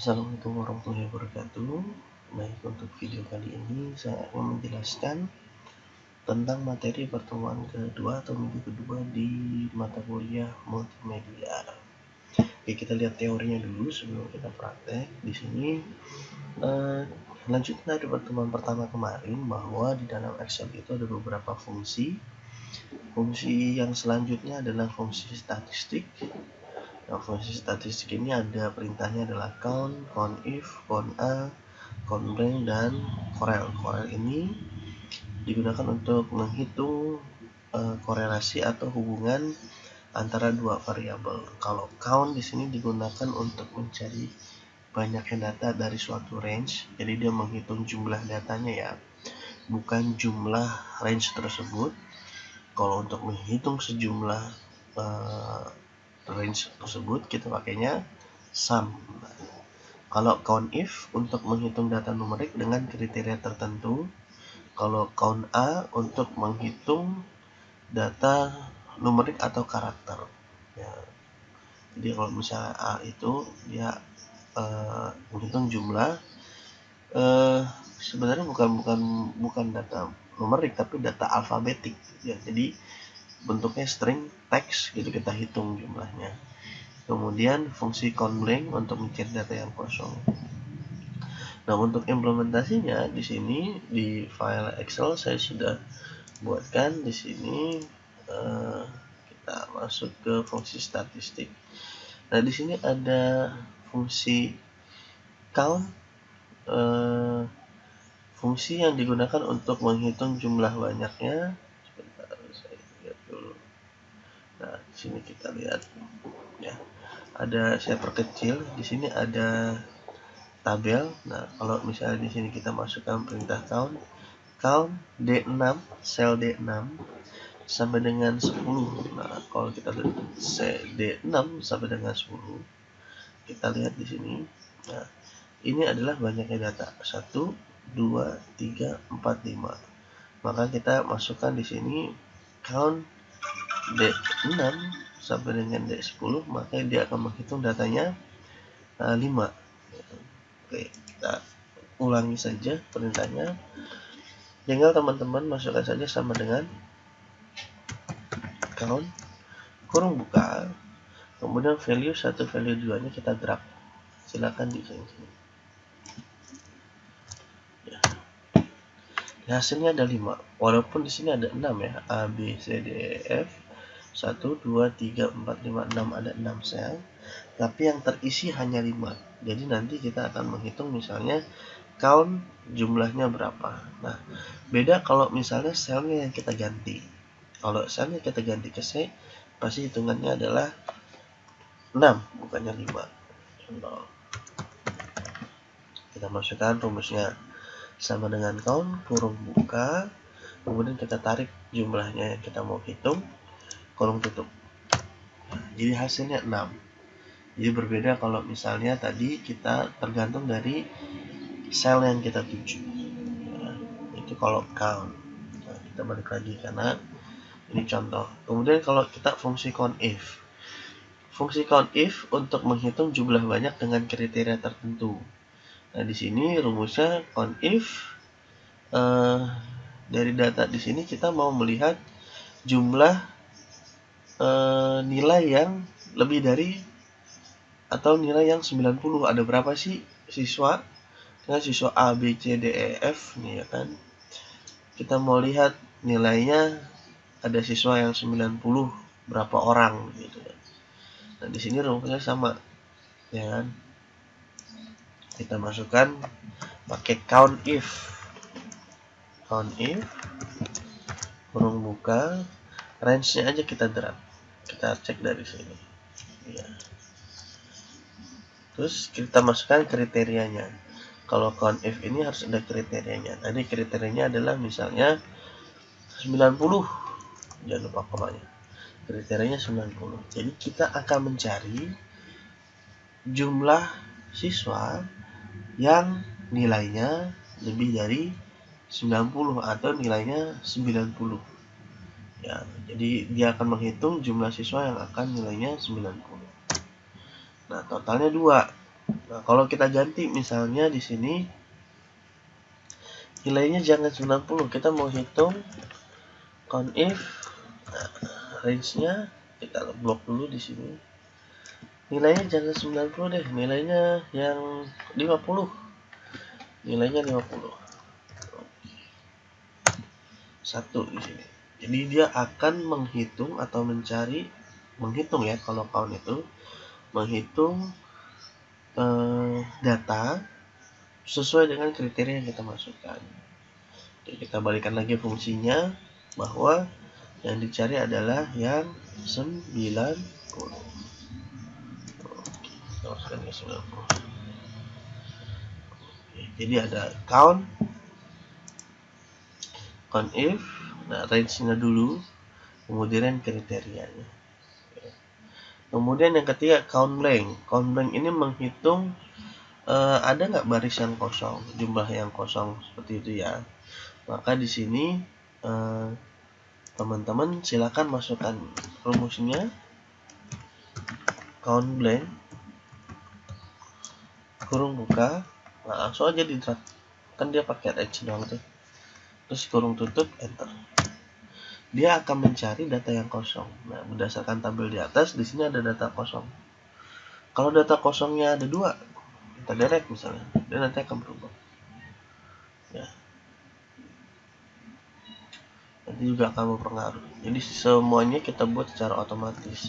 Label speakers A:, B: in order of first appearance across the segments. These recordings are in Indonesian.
A: Assalamualaikum warahmatullahi wabarakatuh. Baik, untuk video kali ini saya akan menjelaskan tentang materi pertemuan kedua atau minggu kedua di mata kuliah multimedia. Oke, kita lihat teorinya dulu sebelum kita praktek. Di sini lanjutan dari pertemuan pertama kemarin bahwa di dalam Excel itu ada beberapa fungsi. Fungsi yang selanjutnya adalah fungsi statistik. Nah, fungsi statistik ini ada perintahnya adalah count, countif, count A, count blank, dan corel. Corel ini digunakan untuk menghitung korelasi atau hubungan antara dua variabel. Kalau count di sini digunakan untuk mencari banyaknya data dari suatu range, jadi dia menghitung jumlah datanya ya, bukan jumlah range tersebut. Kalau untuk menghitung sejumlah range tersebut kita pakainya sum. Kalau countif untuk menghitung data numerik dengan kriteria tertentu. Kalau count A untuk menghitung data numerik atau karakter ya. Jadi kalau misalnya A itu dia menghitung jumlah, sebenarnya bukan data numerik tapi data alfabetik ya. Jadi bentuknya string teks gitu, kita hitung jumlahnya. Kemudian fungsi count blank untuk mencari data yang kosong. Nah, untuk implementasinya di sini di file Excel saya sudah buatkan. Di sini kita masuk ke fungsi statistik. Nah, di sini ada fungsi count, fungsi yang digunakan untuk menghitung jumlah banyaknya. Sebentar, saya lihat dulu. Nah, di sini kita lihat ya, ada saya perkecil. Di sini ada tabel. Nah, kalau misalnya di sini kita masukkan perintah count D6, sel D6 sampai dengan 10. Nah, kalau kita D6 sampai dengan 10, kita lihat di sini. Nah, ini adalah banyaknya data 1, 2, 3, 4, 5. Maka kita masukkan di sini count D6 sampai dengan D10, maka dia akan menghitung datanya 5. Oke, kita ulangi saja perintahnya. Tinggal teman-teman masukkan saja sama dengan count kurung buka, kemudian value 1, value 2 nya kita drag. Silakan di sini. Ya. Hasilnya ada 5. Walaupun di sini ada 6 ya. A, B, C, D, E, F. 1, 2, 3, 4, 5, 6, ada 6 sel. Tapi yang terisi hanya 5. Jadi nanti kita akan menghitung misalnya count jumlahnya berapa. Nah, beda kalau misalnya selnya yang kita ganti. Kalau selnya kita ganti ke C, pasti hitungannya adalah 6, bukannya 5. Contoh. Kita masukkan rumusnya sama dengan count kurung buka, kemudian kita tarik jumlahnya yang kita mau hitung, kurung tutup. Jadi hasilnya 6. Jadi berbeda kalau misalnya tadi kita tergantung dari sel yang kita tuju ya, itu kalau count. Nah, kita balik lagi karena ini contoh. Kemudian kalau kita fungsi countif, fungsi countif untuk menghitung jumlah banyak dengan kriteria tertentu. Nah, di sini rumusnya countif, dari data di sini kita mau melihat jumlah nilai yang lebih dari atau nilai yang 90. Ada berapa sih siswa? Dengan siswa A, B, C, D, E, F nih ya kan. Kita mau lihat nilainya ada siswa yang 90 berapa orang gitu. Nah, di sini rumusnya sama ya kan. Kita masukkan pakai countif. Countif kurung buka, range-nya aja kita drag. Kita cek dari sini. Ya. Terus kita masukkan kriterianya. Kalau countif ini harus ada kriterianya. Tadi kriterianya adalah misalnya 90. Jangan lupa komanya. Kriterianya 90. Jadi kita akan mencari jumlah siswa yang nilainya lebih dari 90 atau nilainya 90. Ya, jadi dia akan menghitung jumlah siswa yang akan nilainya 90. Nah, totalnya 2. Nah, kalau kita ganti misalnya di sini nilainya jangan 90, kita mau hitung count if, range-nya kita blok dulu di sini. Nilainya jangan 90 deh, nilainya yang 50. Nilainya 50. Satu di sini. Jadi dia akan menghitung atau menghitung ya, kalau count itu menghitung data sesuai dengan kriteria yang kita masukkan. Jadi kita balikan lagi fungsinya bahwa yang dicari adalah yang 90. Kita masukkan ke 90. Jadi ada count if, nah range-nya dulu, kemudian kriterianya. Kemudian yang ketiga count blank. Count blank ini menghitung ada nggak baris yang kosong, jumlah yang kosong seperti itu ya. Maka di sini teman-teman silakan masukkan rumusnya count blank kurung buka. Nah, langsung aja di drag, kan dia pakai range doang tuh. Terus kurung tutup, enter. Dia akan mencari data yang kosong. Nah, berdasarkan tabel di atas, di sini ada data kosong. Kalau data kosongnya ada 2, kita delete misalnya, dia nanti akan berubah. Ya. Nanti juga akan berpengaruh. Jadi semuanya kita buat secara otomatis.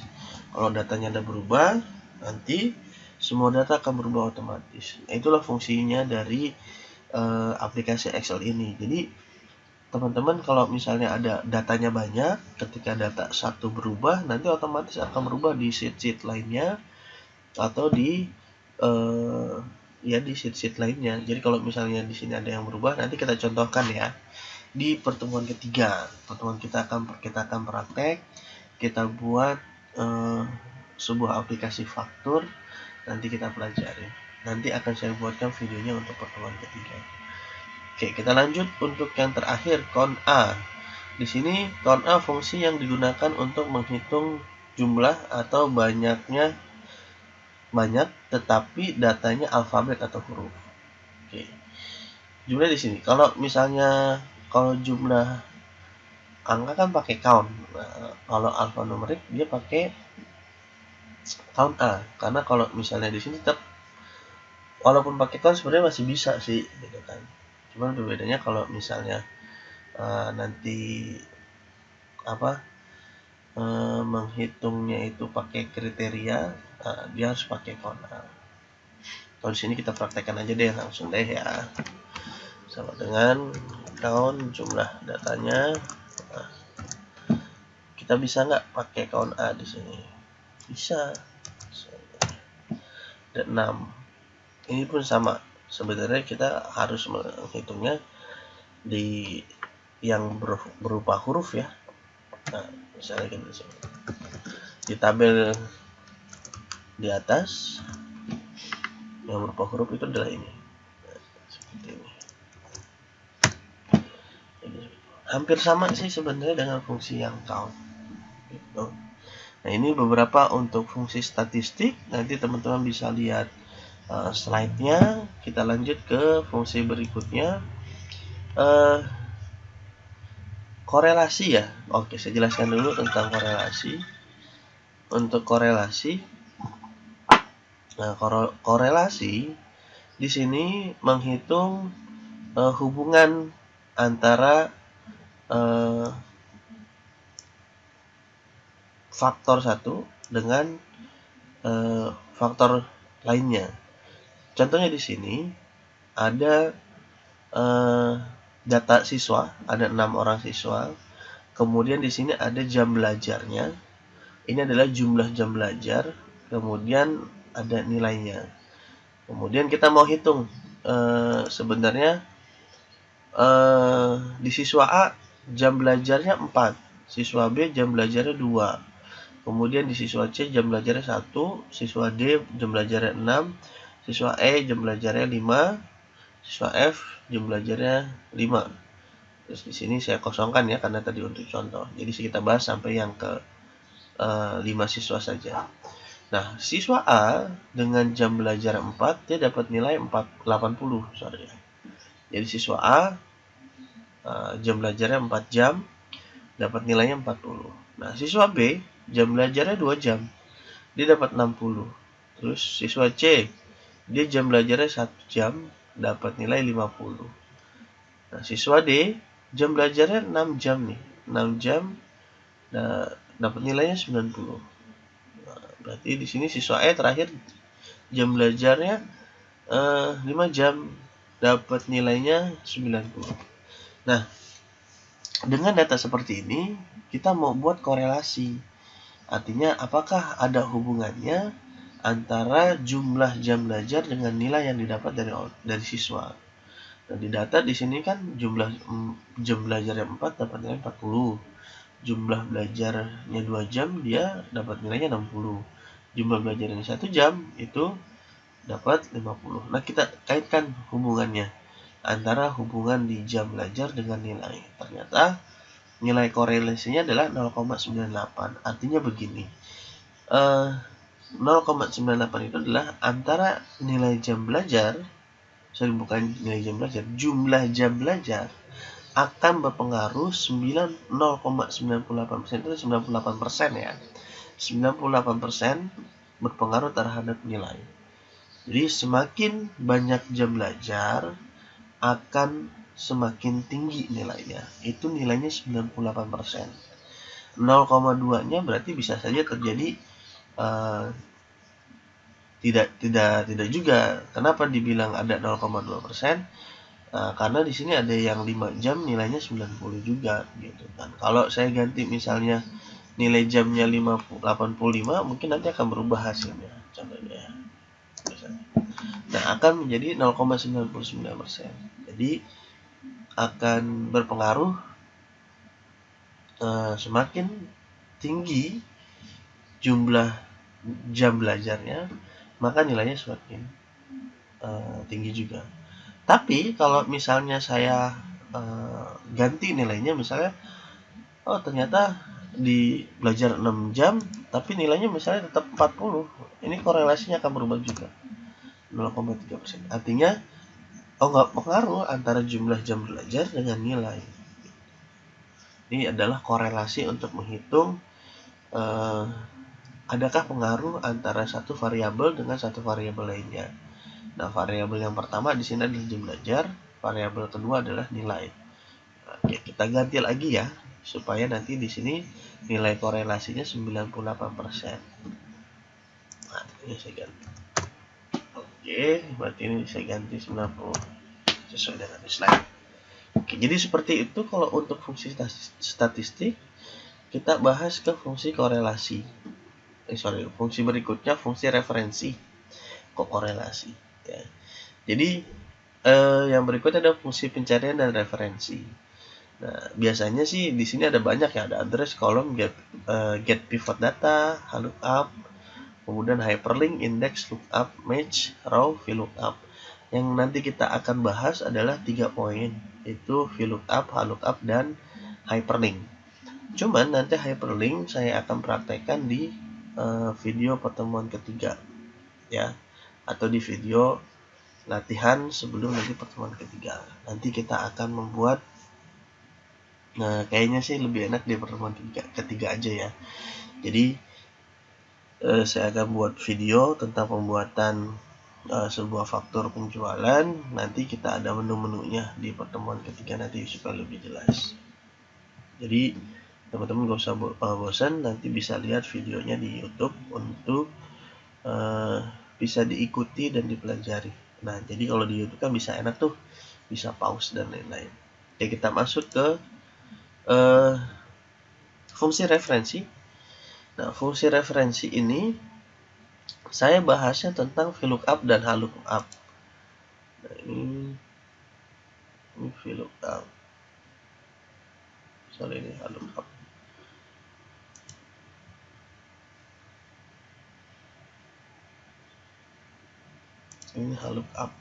A: Kalau datanya ada berubah, nanti semua data akan berubah otomatis. Nah, itulah fungsinya dari aplikasi Excel ini. Jadi teman-teman kalau misalnya ada datanya banyak, ketika data satu berubah, nanti otomatis akan berubah di sheet lainnya atau di sheet lainnya. Jadi kalau misalnya di sini ada yang berubah, nanti kita contohkan ya di pertemuan ketiga. Pertemuan kita akan praktek, kita buat sebuah aplikasi faktur, nanti kita pelajari. Nanti akan saya buatkan videonya untuk pertemuan ketiga. Oke, kita lanjut untuk yang terakhir, count A. Di sini count A fungsi yang digunakan untuk menghitung jumlah atau banyak tetapi datanya alfabet atau huruf. Oke. Jumlah di sini. Kalau misalnya jumlah angka kan pakai count. Nah, kalau alfanumerik dia pakai count A. Karena kalau misalnya di sini tetap walaupun pakai count sebenarnya masih bisa sih, gitu kan. Cuman bedanya kalau misalnya nanti menghitungnya itu pakai kriteria, dia harus pakai count A. Kalau di sini kita praktekkan aja deh langsung deh ya, sama dengan count jumlah datanya. Nah, kita bisa nggak pakai count A di sini? Bisa. Ada 6. Ini pun sama. Sebenarnya kita harus menghitungnya di yang berupa huruf ya. Nah, misalnya di sini. Di tabel di atas yang berupa huruf itu adalah ini. Nah, seperti ini. Jadi, hampir sama sih sebenarnya dengan fungsi yang count. Gitu. Nah, ini beberapa untuk fungsi statistik. Nanti teman-teman bisa lihat slide-nya. Kita lanjut ke fungsi berikutnya. Korelasi ya. Oke, saya jelaskan dulu tentang korelasi. Untuk korelasi, nah korelasi di sini menghitung hubungan antara faktor satu dengan faktor lainnya. Contohnya di sini ada data siswa, ada 6 orang siswa. Kemudian di sini ada jam belajarnya. Ini adalah jumlah jam belajar. Kemudian ada nilainya. Kemudian kita mau hitung sebenarnya di siswa A jam belajarnya 4, siswa B jam belajarnya 2. Kemudian di siswa C jam belajarnya 1, siswa D jam belajarnya 6, siswa E jam belajarnya 5, siswa F jam belajarnya 5. Terus di sini saya kosongkan ya karena tadi untuk contoh. Jadi kita bahas sampai yang ke 5 siswa saja. Nah, siswa A dengan jam belajar 4, dia dapat nilai 80. Sorry. Jadi siswa A jam belajarnya 4 jam, dapat nilainya 40. Nah, siswa B jam belajarnya 2 jam, dia dapat 60. Terus siswa C, dia jam belajarnya 1 jam, dapat nilai 50. Nah, siswa D jam belajarnya 6 jam nih. 6 jam dapat nilainya 90. Nah, berarti di sini siswa E terakhir jam belajarnya 5 jam, dapat nilainya 90. Nah, dengan data seperti ini, kita mau buat korelasi. Artinya, apakah ada hubungannya antara jumlah jam belajar dengan nilai yang didapat dari siswa. Nah, di data di sini kan jumlah jam belajarnya 4 dapat nilai 40. Jumlah belajarnya 2 jam, dia dapat nilainya 60. Jumlah belajarnya 1 jam, itu dapat 50. Nah, kita kaitkan hubungannya antara hubungan di jam belajar dengan nilai. Ternyata nilai korelasinya adalah 0,98. Artinya begini, 0,98 itu adalah antara nilai jam belajar, bukan nilai jam belajar, jumlah jam belajar akan berpengaruh 0,98%, itu 98% ya. 98% berpengaruh terhadap nilai. Jadi semakin banyak jam belajar akan semakin tinggi nilainya. Itu nilainya 98%. 0,2-nya berarti bisa saja terjadi tidak juga. Kenapa dibilang ada 0,2%? Karena di sini ada yang 5 jam nilainya 90 juga gitu kan. Kalau saya ganti misalnya nilai jamnya 85, mungkin nanti akan berubah hasilnya. Contohnya. Nah, akan menjadi 0,99%. Jadi akan berpengaruh semakin tinggi jumlah jam belajarnya, maka nilainya semakin tinggi juga. Tapi kalau misalnya saya ganti nilainya, misalnya ternyata di belajar 6 jam tapi nilainya misalnya tetap 40, ini korelasinya akan berubah juga 0,3%. Artinya nggak pengaruh antara jumlah jam belajar dengan nilai. Ini adalah korelasi untuk menghitung adakah pengaruh antara satu variabel dengan satu variabel lainnya. Nah, variabel yang pertama di sini adalah jam belajar, variabel kedua adalah nilai. Oke, kita ganti lagi ya, supaya nanti di sini nilai korelasinya 98%. Nah, ini saya ganti. Oke, berarti ini saya ganti 90 sesuai dengan slide. Oke, jadi seperti itu kalau untuk fungsi statistik. Kita bahas ke fungsi korelasi. Fungsi berikutnya fungsi referensi kok korelasi. Ya. Jadi yang berikutnya ada fungsi pencarian dan referensi. Nah, biasanya sih di sini ada banyak ya, ada address, column, get pivot data, lookup, kemudian hyperlink, index, lookup, match, row, vlookup. Yang nanti kita akan bahas adalah 3 poin, itu vlookup, lookup, dan hyperlink. Cuman nanti hyperlink saya akan praktekkan di video pertemuan ketiga ya, atau di video latihan sebelum nanti pertemuan ketiga. Nanti kita akan membuat, kayaknya sih lebih enak di pertemuan ketiga aja ya. Jadi saya akan buat video tentang pembuatan sebuah faktur penjualan. Nanti kita ada menu-menunya di pertemuan ketiga nanti supaya lebih jelas. Jadi teman-teman gak usah bosan, nanti bisa lihat videonya di YouTube untuk bisa diikuti dan dipelajari. Nah, jadi kalau di YouTube kan bisa enak tuh, bisa pause dan lain-lain. Oke, kita masuk ke fungsi referensi. Nah, fungsi referensi ini saya bahasnya tentang VLOOKUP dan HLOOKUP. Nah, ini VLOOKUP. Ini HLOOKUP. Ini HLOOKUP.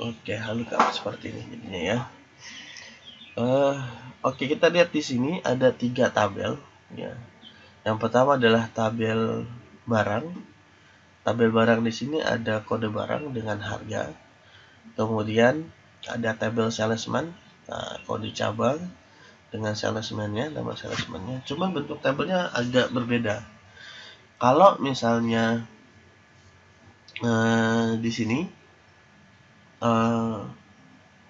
A: Oke, lookup seperti ini jadinya ya. Oke, kita lihat di sini ada 3 tabel ya. Yang pertama adalah tabel barang. Tabel barang di sini ada kode barang dengan harga. Kemudian ada tabel salesman, kode cabang dengan salesman-nya, nama salesman-nya. Cuma bentuk tabelnya agak berbeda. Kalau misalnya di sini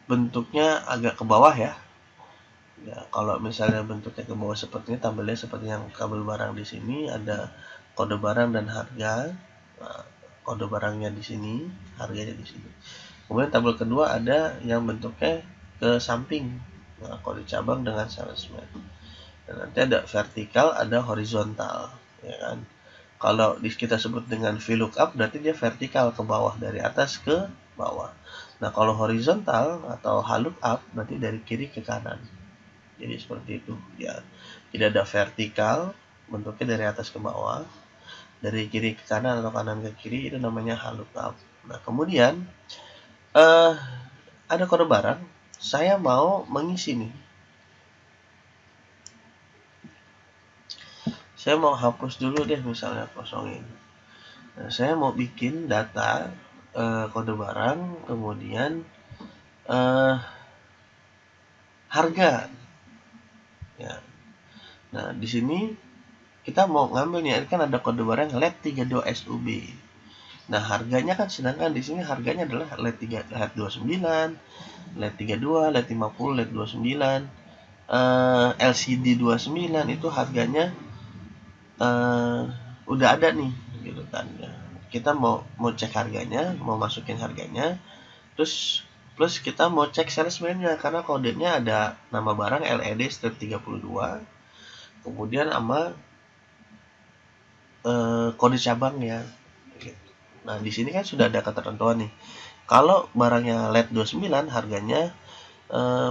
A: bentuknya agak ke bawah ya. Ya, kalau misalnya bentuknya ke bawah seperti ini, tabelnya seperti yang tabel barang di sini, ada kode barang dan harga. Nah, kode barangnya di sini, harganya di sini. Kemudian tabel kedua ada yang bentuknya ke samping, nah, kode cabang dengan salesman. Dan nanti ada vertikal, ada horizontal, ya kan? Kalau kita sebut dengan VLOOKUP, berarti dia vertikal ke bawah, dari atas ke bawah. Nah, kalau horizontal atau HLOOKUP, berarti dari kiri ke kanan. Jadi seperti itu ya. Tidak ada vertikal, bentuknya dari atas ke bawah, dari kiri ke kanan atau kanan ke kiri, itu namanya HLOOKUP. Nah, kemudian ada kode barang, saya mau mengisi nih. Saya mau hapus dulu deh, misalnya kosongin. Nah, saya mau bikin data kode barang, kemudian harga. Ya. Nah, di sini kita mau ngambil nih, kan ada kode barang LED 32 SUB. Nah, harganya kan, sedangkan di sini harganya adalah LED 29, LED 32, LED 50, LED 29, LCD 29, itu harganya udah ada nih, gitu kan ya. Kita mau cek harganya, mau masukin harganya, terus plus kita mau cek salesman-nya, karena kodenya ada nama barang LED strip 32, kemudian sama kode cabangnya. Nah, di sini kan sudah ada ketentuan nih. Kalau barangnya LED 29 harganya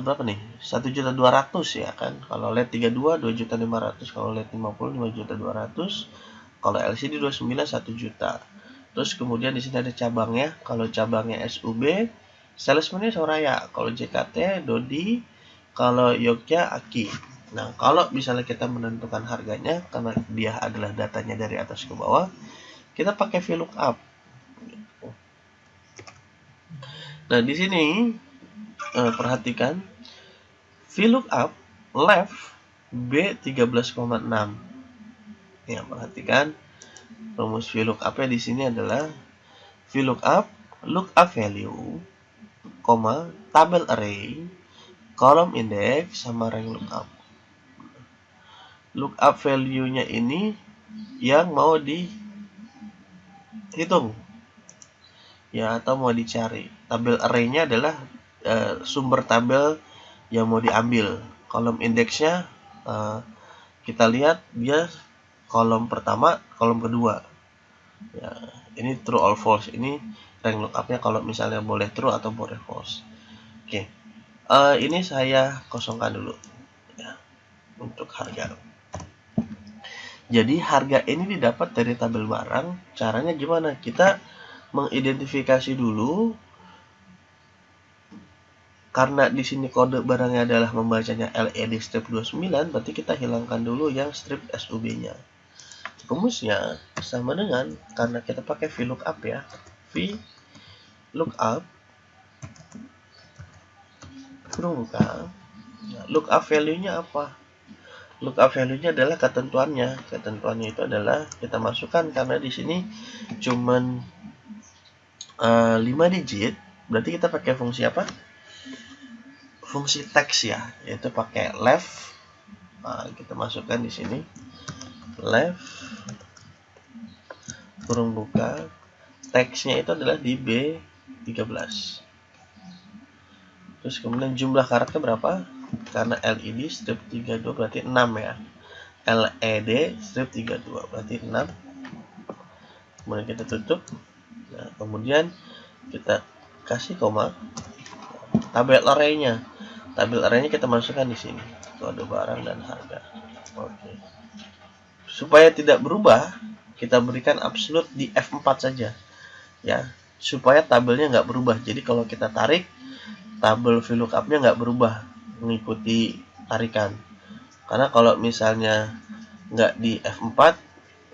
A: berapa nih? 1.200.000 ya kan. Kalau LED 32 2.500.000, kalau LED 50 5.200.000, kalau LCD 29 1 juta. Terus kemudian di sini ada cabangnya. Kalau cabangnya SUB, salesman-nya Soraya. Kalau JKT Dodi, kalau Yogya Aki. Nah, kalau misalnya kita menentukan harganya karena dia adalah datanya dari atas ke bawah, kita pakai VLOOKUP. Nah, di sini perhatikan VLOOKUP left B13,6. Ya, perhatikan rumus VLOOKUP-nya di sini adalah VLOOKUP lookup value, tabel array, kolom index, sama rank lookup. Lookup value-nya ini yang mau dihitung ya, atau mau dicari. Tabel array-nya adalah sumber tabel yang mau diambil. Kolom indeksnya kita lihat dia kolom pertama, kolom kedua. Ya, ini true or false. Ini rank lookup-nya kalau misalnya boleh true atau boleh false. Oke. Ini saya kosongkan dulu ya, untuk harga. Jadi harga ini didapat dari tabel barang. Caranya gimana? Kita mengidentifikasi dulu, karena di sini kode barangnya adalah membacanya LED strip 29, berarti kita hilangkan dulu yang strip SUB-nya. Rumusnya sama dengan, karena kita pakai VLOOKUP ya, VLOOKUP lookup value-nya apa? Lookup value-nya adalah ketentuannya. Ketentuannya itu adalah kita masukkan, karena di sini cuman 5 digit, berarti kita pakai fungsi apa? Fungsi text ya, yaitu pakai left. Nah, kita masukkan di sini left kurung buka, teksnya itu adalah di B13. Terus kemudian jumlah karakter berapa? Karena LED strip 32 berarti 6 ya. LED strip 32 berarti 6. Kemudian kita tutup. Nah, kemudian kita kasih koma. Tabel array-nya. Tabel array-nya kita masukkan di sini. Kode barang dan harga. Oke. Supaya tidak berubah, kita berikan absolute di F4 saja. Ya. supaya tabelnya nggak berubah. Jadi kalau kita tarik, tabel VLOOKUP-nya nggak berubah mengikuti tarikan. Karena kalau misalnya nggak di F4,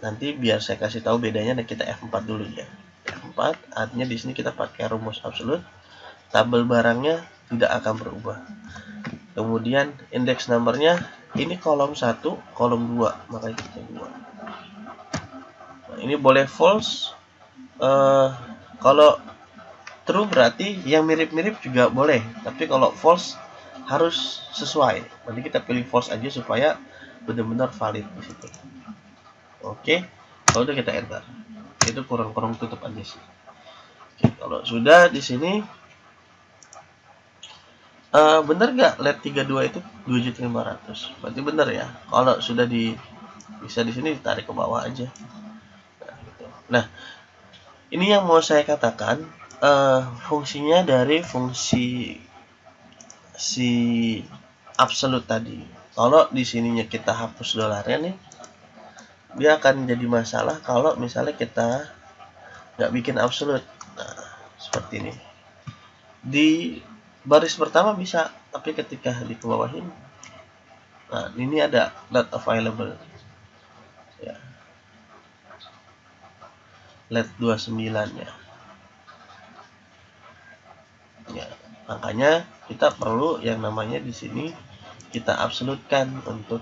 A: nanti biar saya kasih tahu bedanya, dan kita F4 dulu ya. F4 artinya di sini kita pakai rumus absolut, tabel barangnya tidak akan berubah. Kemudian indeks nomornya ini kolom 1, kolom 2, makanya kita 2. Nah, ini boleh false. Kalau true berarti yang mirip-mirip juga boleh, tapi kalau false harus sesuai. Nanti kita pilih false aja supaya benar-benar valid di situ. Oke, kalau udah kita enter. Itu kurang-kurang tutup aja sih. Oke, kalau sudah di sini bener nggak LED 32 itu 2.500.000? Berarti bener ya. Kalau sudah bisa di sini ditarik ke bawah aja. Nah, gitu. Nah, ini yang mau saya katakan, fungsinya dari fungsi si absolute tadi. Kalau di sininya kita hapus dolarnya nih, dia akan jadi masalah kalau misalnya kita nggak bikin absolute. Nah, seperti ini. Di baris pertama bisa, tapi ketika di kebawahin, nah ini ada not available ya, LED 29 ya. Ya, makanya kita perlu yang namanya di sini kita absolutkan untuk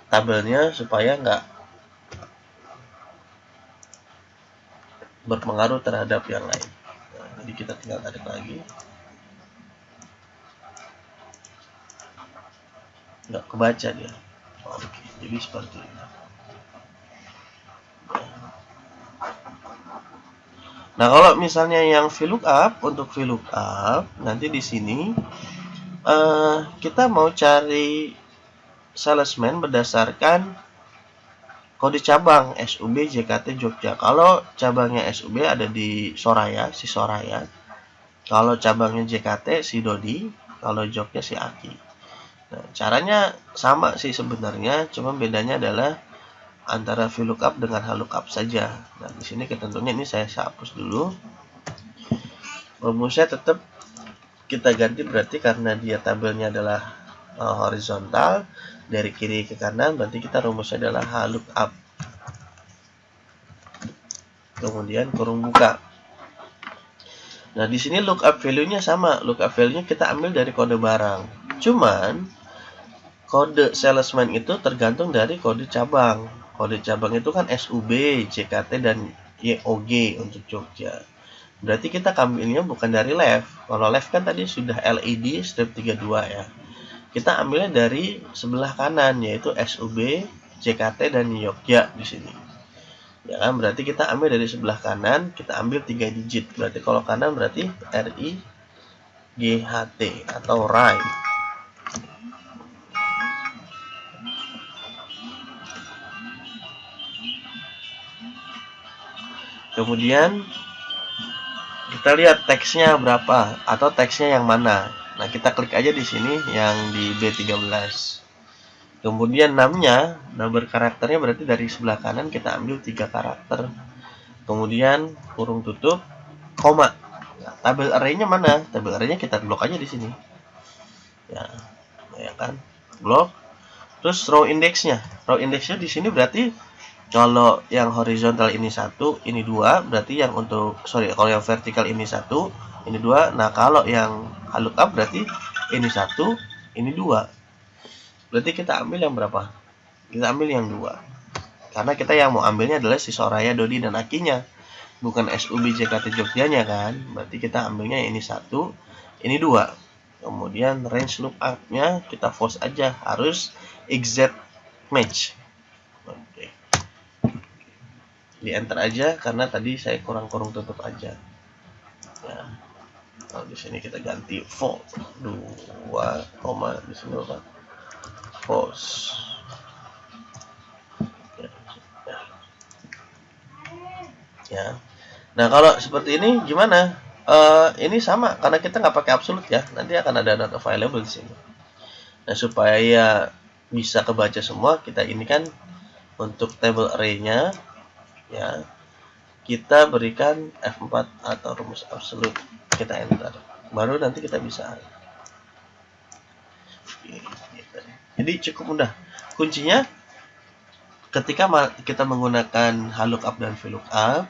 A: tabelnya supaya nggak berpengaruh terhadap yang lain. Nah, jadi kita tinggal tarik lagi, nggak kebaca dia. Oke, jadi seperti ini. Nah, kalau misalnya yang VLOOKUP, untuk VLOOKUP nanti di sini kita mau cari salesman berdasarkan kode cabang SUB JKT Jogja. Kalau cabangnya SUB ada di Soraya, si Soraya. Kalau cabangnya JKT si Dodi, kalau Jogja si Aki. Nah, caranya sama sih sebenarnya, cuma bedanya adalah antara VLOOKUP dengan HLOOKUP saja. Nah, di sini ketentuannya ini saya hapus dulu. Rumusnya tetap kita ganti, berarti karena dia tabelnya adalah horizontal dari kiri ke kanan, berarti kita rumusnya adalah HLOOKUP. Kemudian kurung buka. Nah, di sini lookup value-nya sama. Lookup value-nya kita ambil dari kode barang. Cuman kode salesman itu tergantung dari kode cabang. Kode cabang itu kan SUB, JKT, dan YOG untuk Jogja. Berarti kita ambilnya bukan dari left. Kalau left kan tadi sudah LED strip 32 ya. Kita ambilnya dari sebelah kanan, yaitu SUB, JKT, dan Jogja di sini. Ya kan, berarti kita ambil dari sebelah kanan, kita ambil 3 digit. Berarti kalau kanan berarti RIGHT atau RI. Kemudian kita lihat teksnya berapa atau teksnya yang mana. Nah, kita klik aja di sini yang di B13. Kemudian number karakternya berarti dari sebelah kanan kita ambil 3 karakter. Kemudian kurung tutup, koma. Nah, tabel array-nya mana? Tabel array-nya kita blok aja di sini. Ya kan? Blok. Terus row index-nya. Row index-nya di sini berarti kalau yang horizontal ini 1, ini 2, berarti yang kalau yang vertikal ini 1, ini 2. Nah, kalau yang HLOOKUP berarti ini 1, ini 2. Berarti kita ambil yang berapa? Kita ambil yang 2. Karena kita yang mau ambilnya adalah si Soraya, Dodi, dan Akinya. Bukan SUB JKT Jogjanya kan. Berarti kita ambilnya ini 1, ini 2. Kemudian range lookup-nya kita force aja. Harus exact match. Oke. Di enter aja karena tadi saya kurung tutup aja. Ya. Kalau di sini kita ganti false 2, di sini apa? False. Ya. Nah, kalau seperti ini gimana? Ini sama karena kita nggak pakai absolute ya. Nanti akan ada not available di sini. Nah, supaya bisa kebaca semua, kita ini kan untuk table array-nya ya. kita berikan F4 atau rumus absolut, kita enter, baru nanti kita bisa. Jadi cukup mudah. Kuncinya ketika kita menggunakan lookup dan VLOOKUP,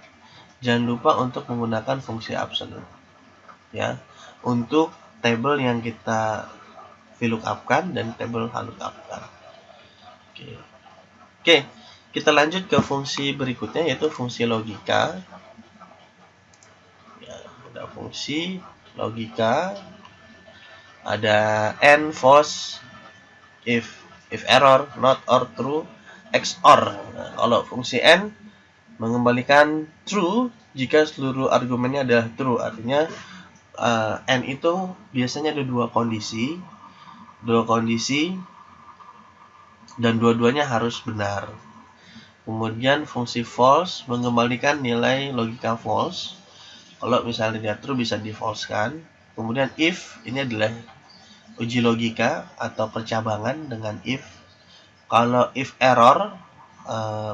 A: jangan lupa untuk menggunakan fungsi absolut ya, untuk tabel yang kita VLOOKUP-kan dan tabel lookup-kan. Oke, kita lanjut ke fungsi berikutnya, yaitu fungsi logika. Ya, ada fungsi logika, ada AND, false, if error, not, or, true, XOR. Nah, kalau fungsi AND mengembalikan true jika seluruh argumennya adalah true, artinya AND itu biasanya ada dua kondisi dan dua-duanya harus benar. Kemudian fungsi false mengembalikan nilai logika false. Kalau misalnya dia true bisa di false kan. Kemudian if, ini adalah uji logika atau percabangan dengan if. Kalau if error,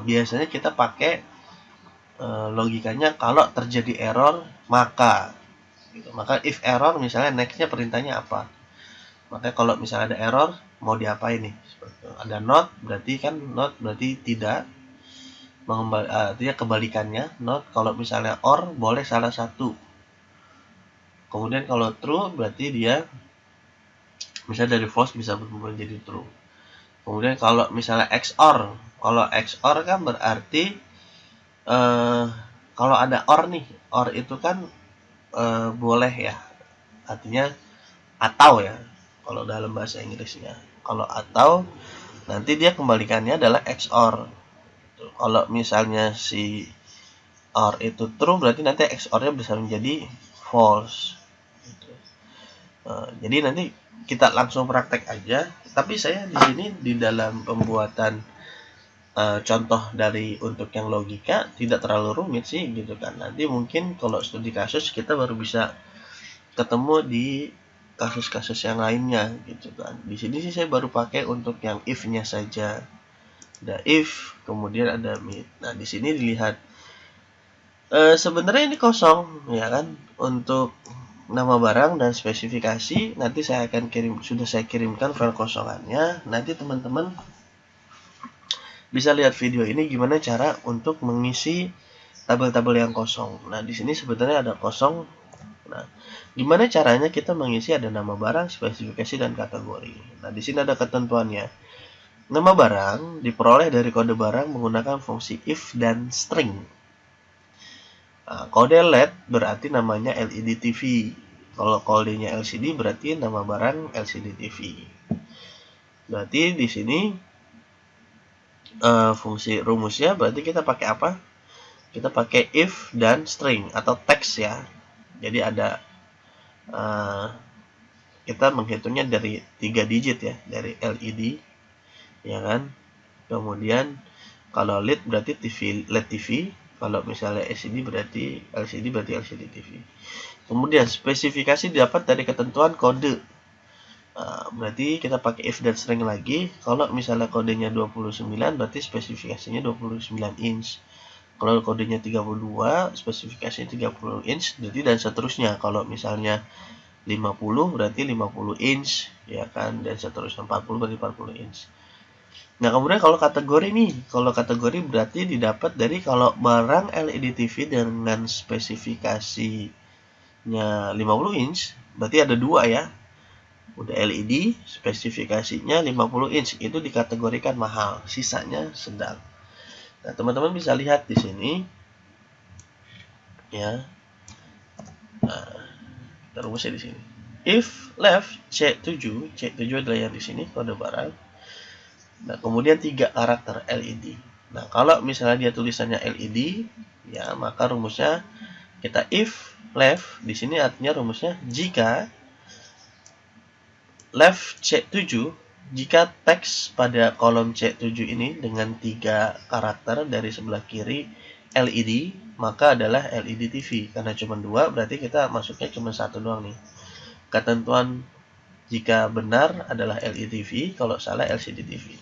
A: biasanya kita pakai logikanya kalau terjadi error maka gitu. Maka if error, misalnya nextnya perintahnya apa, maka kalau misalnya ada error mau diapain nih, ada not berarti tidak, artinya kebalikannya. Not kalau misalnya or boleh salah satu. Kemudian kalau true berarti dia misalnya dari false bisa berubah menjadi true. Kemudian kalau misalnya XOR, kan berarti kalau ada or nih, or itu kan boleh ya, artinya atau ya kalau dalam bahasa Inggrisnya. Kalau atau nanti dia kembalikannya adalah XOR. Kalau misalnya si or itu true berarti nanti XOR-nya bisa menjadi false. Jadi nanti kita langsung praktek aja. Tapi saya di sini di dalam pembuatan contoh dari untuk yang logika tidak terlalu rumit sih gitu kan. Nanti mungkin kalau studi kasus kita baru bisa ketemu di kasus-kasus yang lainnya gitu kan. Di sini sih saya baru pakai untuk yang if-nya saja. Ada if, kemudian ada mid. Nah, di sini dilihat sebenarnya ini kosong ya kan, untuk nama barang dan spesifikasi. Nanti saya akan sudah saya kirimkan file kosongannya. Nanti teman-teman bisa lihat video ini gimana cara untuk mengisi tabel-tabel yang kosong. Nah, di sini sebenarnya ada kosong. Nah, gimana caranya kita mengisi, ada nama barang, spesifikasi, dan kategori. Nah, di sini ada ketentuannya. Nama barang diperoleh dari kode barang menggunakan fungsi if dan string. Nah, kode LED berarti namanya LED TV. Kalau kodenya LCD berarti nama barang LCD TV. Berarti di sini fungsi rumusnya berarti kita pakai apa? Kita pakai if dan string atau text ya. Jadi ada kita menghitungnya dari 3 digit ya, dari LED ya kan. Kemudian kalau LED berarti LED TV, kalau misalnya LCD berarti LCD TV. Kemudian spesifikasi didapat dari ketentuan kode. Berarti kita pakai if dan string lagi. Kalau misalnya kodenya 29 berarti spesifikasinya 29 inch. Kalau kodenya 32, spesifikasinya 30 inch, berarti dan seterusnya. Kalau misalnya 50 berarti 50 inch, ya kan, dan seterusnya. 40 berarti 40 inch. Nah, kemudian kalau kategori berarti didapat dari kalau barang LED TV dengan spesifikasinya 50 inch, berarti ada dua ya. Udah LED, spesifikasinya 50 inch, itu dikategorikan mahal, sisanya sedang. Nah, teman-teman bisa lihat di sini ya. Nah, kita rumusnya di sini. If left C7 adalah yang di sini kode barang. Nah, kemudian 3 karakter LED. Nah, kalau misalnya dia tulisannya LED, ya maka rumusnya kita if left, di sini artinya rumusnya jika left C7, jika teks pada kolom C7 ini dengan 3 karakter dari sebelah kiri LED, maka adalah LED TV. Karena cuma 2, berarti kita masuknya cuma 1 doang nih. Ketentuan jika benar adalah LED TV, kalau salah LCD TV.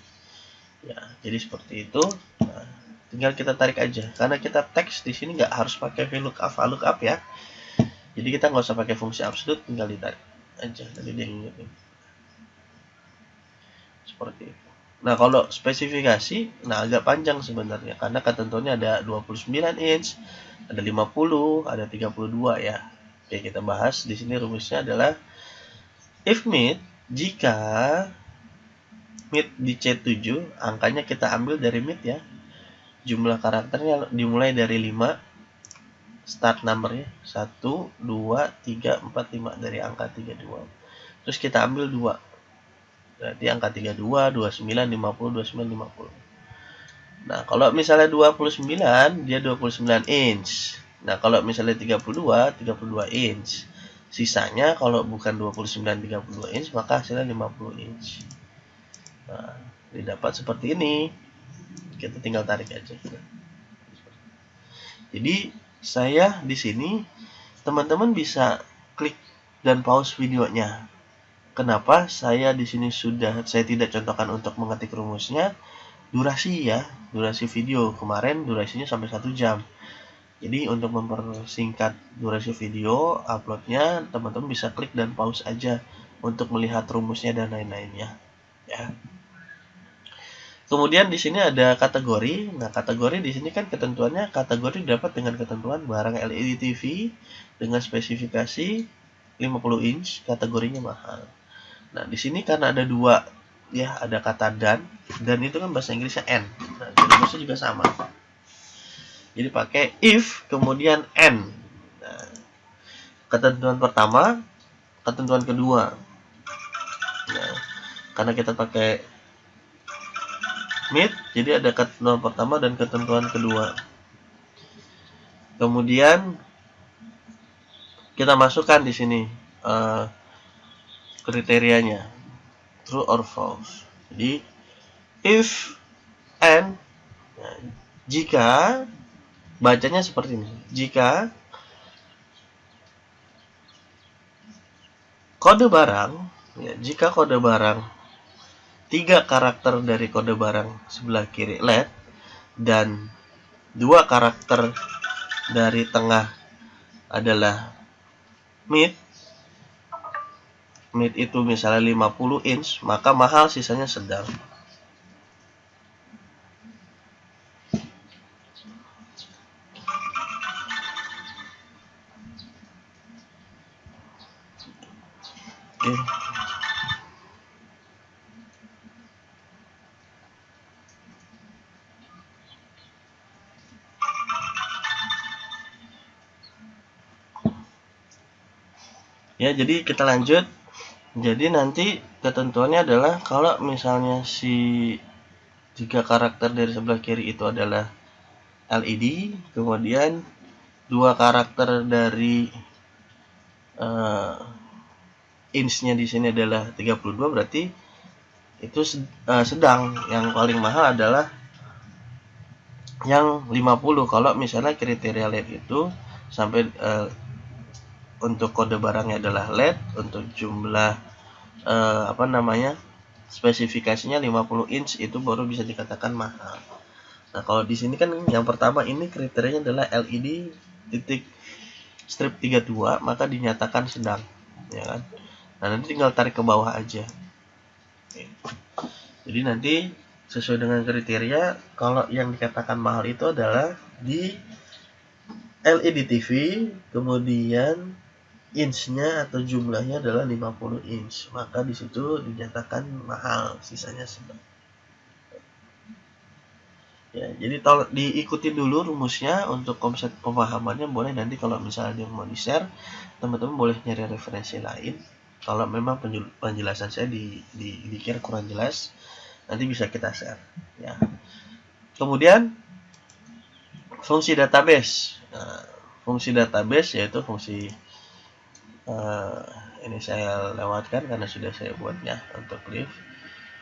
A: Ya, jadi seperti itu. Nah, tinggal kita tarik aja. Karena kita teks di sini nggak harus pakai VLOOKUP ya. Jadi kita nggak usah pakai fungsi absolute, tinggal ditarik aja. Nanti dia ngingetin. Seperti itu. Nah, kalau spesifikasi, agak panjang sebenarnya. Karena ketentuannya ada 29 inch, ada 50, ada 32 ya. Oke, kita bahas. Di sini rumusnya adalah if mid, jika mid di C7, angkanya kita ambil dari mid ya. Jumlah karakternya dimulai dari 5, start numbernya 1, 2, 3, 4, 5 dari angka 32. Terus kita ambil 2. Berarti angka 32, 29, 50, 29, 50. Nah, kalau misalnya 29, dia 29 inch. Nah, kalau misalnya 32, 32 inch. Sisanya kalau bukan 29, 32 inch, maka hasilnya 50 inch. Nah, didapat seperti ini. Kita tinggal tarik aja. Jadi, saya di sini, teman-teman bisa klik dan pause videonya. Kenapa saya di sini saya tidak contohkan untuk mengetik rumusnya? Durasi video kemarin durasinya sampai 1 jam. Jadi untuk mempersingkat durasi video uploadnya, teman-teman bisa klik dan pause aja untuk melihat rumusnya dan lain-lainnya. Ya. Kemudian di sini ada kategori. Nah, kategori di sini kan ketentuannya kategori dapat dengan ketentuan barang LED TV dengan spesifikasi 50 inch, kategorinya mahal. Nah, di sini karena ada 2 ya, ada kata dan itu kan bahasa Inggrisnya and. Nah, rumusnya juga sama. Jadi pakai if kemudian and. Nah, ketentuan pertama, ketentuan kedua. Nah, karena kita pakai mid, jadi ada ketentuan pertama dan ketentuan kedua. Kemudian kita masukkan di sini kriterianya true or false. Jadi if and, nah, jika, bacanya seperti ini. Jika kode barang, ya, jika kode barang 3 karakter dari kode barang sebelah kiri LED dan 2 karakter dari tengah adalah mid itu misalnya 50 inch, maka mahal, sisanya sedang. Oke. Ya, jadi kita lanjut. Jadi nanti ketentuannya adalah kalau misalnya si 3 karakter dari sebelah kiri itu adalah LED, kemudian 2 karakter dari inch-nya di sini adalah 32, berarti itu sedang. Yang paling mahal adalah yang 50. Kalau misalnya kriteria LED itu sampai untuk kode barangnya adalah LED, untuk jumlah spesifikasinya 50 inch, itu baru bisa dikatakan mahal. Nah, kalau di sini kan yang pertama ini kriterianya adalah LED titik strip 32, maka dinyatakan sedang, ya kan? Nah, nanti tinggal tarik ke bawah aja. Oke. Jadi nanti sesuai dengan kriteria, kalau yang dikatakan mahal itu adalah di LED TV, kemudian inch-nya atau jumlahnya adalah 50 inch, maka di situ dinyatakan mahal, sisanya sedang. Ya, jadi tolong diikuti dulu rumusnya untuk konsep pemahamannya. Boleh nanti kalau misalnya dia mau di-share, teman-teman boleh nyari referensi lain. Kalau memang penjelasan saya dikira kurang jelas, nanti bisa kita share. Ya. Kemudian fungsi database. Nah, fungsi database yaitu fungsi ini saya lewatkan karena sudah saya buatnya untuk live.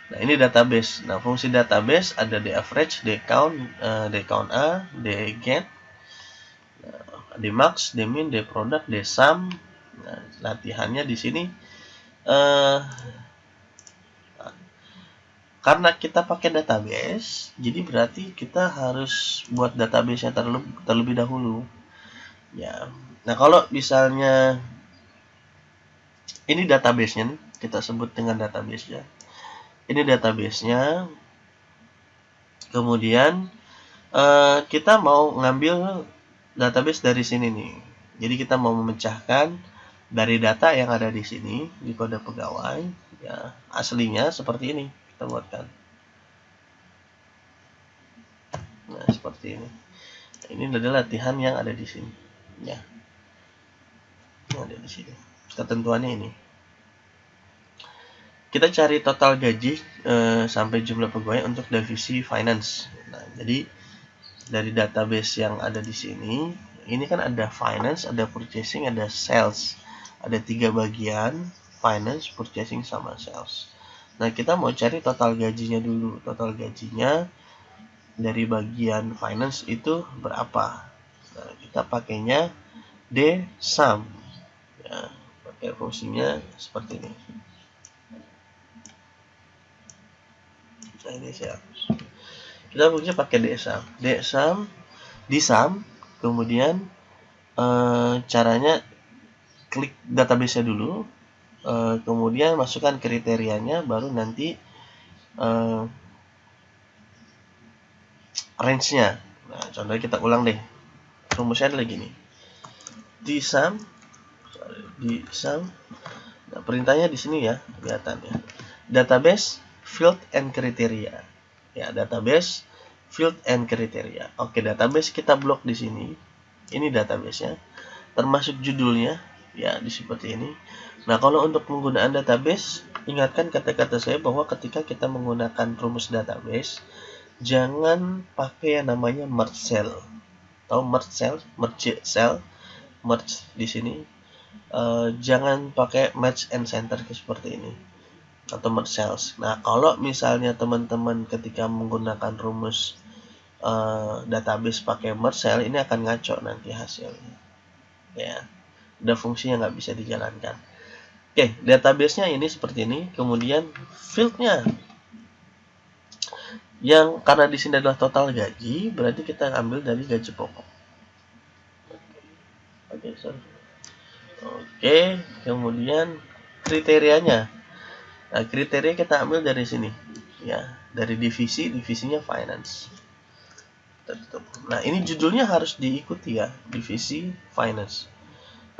A: Nah, ini database. Nah, fungsi database ada dAverage, dCount, dCount-A, dGet, dMax, dMin, dProduct, dSum. Nah, latihannya di sini karena kita pakai database, jadi berarti kita harus buat database-nya terlebih dahulu. Ya. Nah, kalau misalnya ini database-nya, kita sebut dengan database-nya. Ini database-nya. Kemudian kita mau ngambil database dari sini nih. Jadi kita mau memecahkan dari data yang ada di sini di kode pegawai, ya aslinya seperti ini kita buatkan. Nah, seperti ini. Ini adalah latihan yang ada di sini, ya. Yang ada di sini. Ketentuannya ini. Kita cari total gaji sampai jumlah pegawai untuk divisi finance. Nah, jadi dari database yang ada di sini, ini kan ada finance, ada purchasing, ada sales. Ada 3 bagian, finance, purchasing, sama sales. Nah, kita mau cari total gajinya dulu. Total gajinya dari bagian finance itu berapa? Nah, kita pakainya dsum. Ya, pakai fungsinya seperti ini. Nah, ini siap. Kita fungsinya pakai dsum, kemudian caranya klik database-nya dulu, kemudian masukkan kriterianya, baru nanti range-nya. Nah, contohnya kita ulang deh. Rumusnya adalah gini. dsum. Nah, perintahnya di sini ya, kelihatan ya. Database, field and criteria. Ya, database, field and criteria. Oke, database kita blok di sini. Ini database-nya. Termasuk judulnya, ya, di seperti ini. Nah, kalau untuk penggunaan database, ingatkan kata-kata saya bahwa ketika kita menggunakan rumus database, jangan pakai yang namanya merge cell. Tahu merge cell? Merge di sini. Jangan pakai match and center seperti ini atau merge cells. Nah, kalau misalnya teman-teman ketika menggunakan rumus database pakai merge cell, ini akan ngaco nanti hasilnya. Ya, udah fungsinya nggak bisa dijalankan. Oke, database-nya ini seperti ini. Kemudian field-nya yang karena di sini adalah total gaji, berarti kita ambil dari gaji pokok. Oke, kemudian kriterianya. Nah, kriteria kita ambil dari sini, ya, dari divisinya finance. Nah, ini judulnya harus diikuti ya, divisi finance.